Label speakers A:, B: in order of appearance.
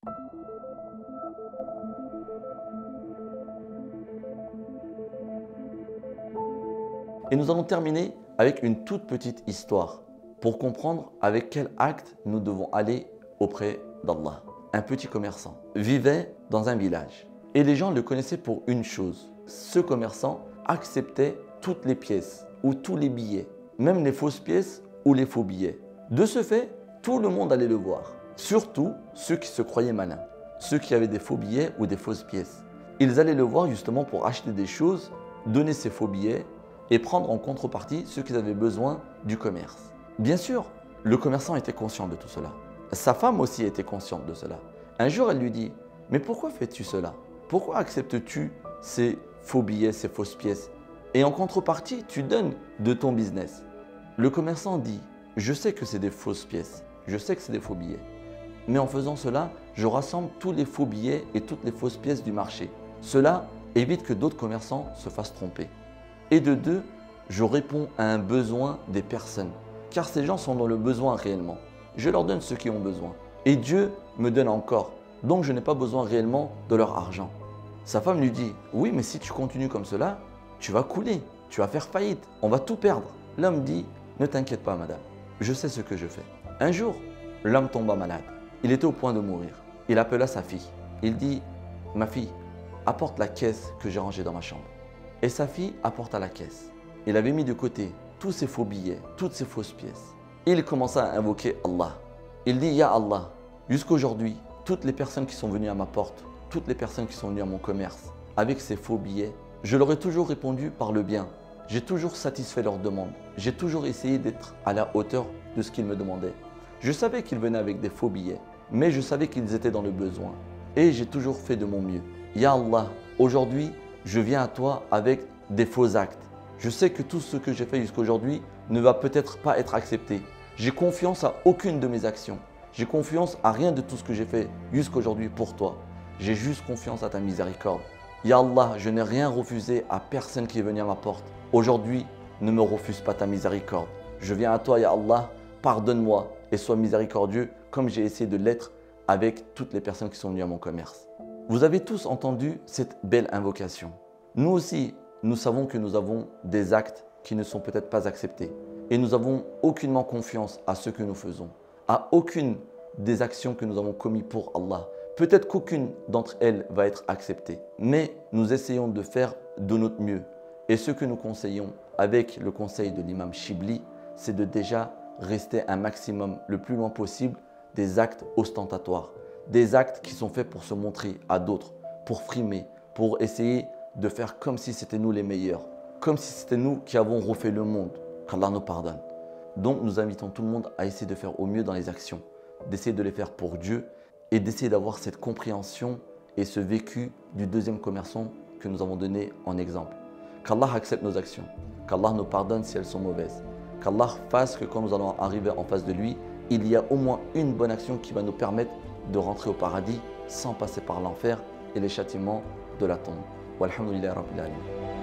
A: Et nous allons terminer avec une toute petite histoire pour comprendre avec quel acte nous devons aller auprès d'Allah. Un petit commerçant vivait dans un village et les gens le connaissaient pour une chose. Ce commerçant acceptait toutes les pièces ou tous les billets, même les fausses pièces ou les faux billets. De ce fait, tout le monde allait le voir, surtout ceux qui se croyaient malins, ceux qui avaient des faux billets ou des fausses pièces. Ils allaient le voir justement pour acheter des choses, donner ces faux billets et prendre en contrepartie ceux qui avaient besoin du commerce. Bien sûr, le commerçant était conscient de tout cela. Sa femme aussi était consciente de cela. Un jour, elle lui dit « Mais pourquoi fais-tu cela? Pourquoi acceptes-tu ces faux billets, ces fausses pièces? Et en contrepartie, tu donnes de ton business. » Le commerçant dit « Je sais que c'est des fausses pièces, je sais que c'est des faux billets. Mais en faisant cela, je rassemble tous les faux billets et toutes les fausses pièces du marché. Cela évite que d'autres commerçants se fassent tromper. Et de deux, je réponds à un besoin des personnes, car ces gens sont dans le besoin réellement. Je leur donne ce qu'ils ont besoin. Et Dieu me donne encore, donc je n'ai pas besoin réellement de leur argent. » Sa femme lui dit « Oui, mais si tu continues comme cela, tu vas couler, tu vas faire faillite, on va tout perdre. » L'homme dit « Ne t'inquiète pas madame, je sais ce que je fais. » Un jour, l'homme tomba malade. Il était au point de mourir. Il appela sa fille. Il dit « Ma fille, apporte la caisse que j'ai rangée dans ma chambre. » Et sa fille apporta la caisse. Il avait mis de côté tous ses faux billets, toutes ses fausses pièces. Il commença à invoquer Allah. Il dit « Ya Allah, jusqu'aujourd'hui, toutes les personnes qui sont venues à ma porte, toutes les personnes qui sont venues à mon commerce, avec ces faux billets, je leur ai toujours répondu par le bien. J'ai toujours satisfait leurs demandes. J'ai toujours essayé d'être à la hauteur de ce qu'ils me demandaient. Je savais qu'ils venaient avec des faux billets, mais je savais qu'ils étaient dans le besoin. Et j'ai toujours fait de mon mieux. Ya Allah, aujourd'hui, je viens à toi avec des faux actes. Je sais que tout ce que j'ai fait jusqu'aujourd'hui ne va peut-être pas être accepté. J'ai confiance à aucune de mes actions. J'ai confiance à rien de tout ce que j'ai fait jusqu'aujourd'hui pour toi. J'ai juste confiance à ta miséricorde. Ya Allah, je n'ai rien refusé à personne qui est venu à ma porte. Aujourd'hui, ne me refuse pas ta miséricorde. Je viens à toi, Ya Allah, pardonne-moi et sois miséricordieux comme j'ai essayé de l'être avec toutes les personnes qui sont venues à mon commerce. Vous avez tous entendu cette belle invocation. Nous aussi, nous savons que nous avons des actes qui ne sont peut-être pas acceptés. Et nous avons aucunement confiance à ce que nous faisons, à aucune des actions que nous avons commises pour Allah. Peut-être qu'aucune d'entre elles va être acceptée, mais nous essayons de faire de notre mieux. Et ce que nous conseillons avec le conseil de l'imam Shibli, c'est de déjà rester un maximum, le plus loin possible, des actes ostentatoires. Des actes qui sont faits pour se montrer à d'autres, pour frimer, pour essayer de faire comme si c'était nous les meilleurs, comme si c'était nous qui avons refait le monde, qu'Allah nous pardonne. Donc nous invitons tout le monde à essayer de faire au mieux dans les actions, d'essayer de les faire pour Dieu et d'essayer d'avoir cette compréhension et ce vécu du deuxième commerçant que nous avons donné en exemple. Qu'Allah accepte nos actions, qu'Allah nous pardonne si elles sont mauvaises, qu'Allah fasse que quand nous allons arriver en face de lui, il y a au moins une bonne action qui va nous permettre de rentrer au paradis sans passer par l'enfer et les châtiments de la tombe. Walhamdulillahi Rabbil Alamin.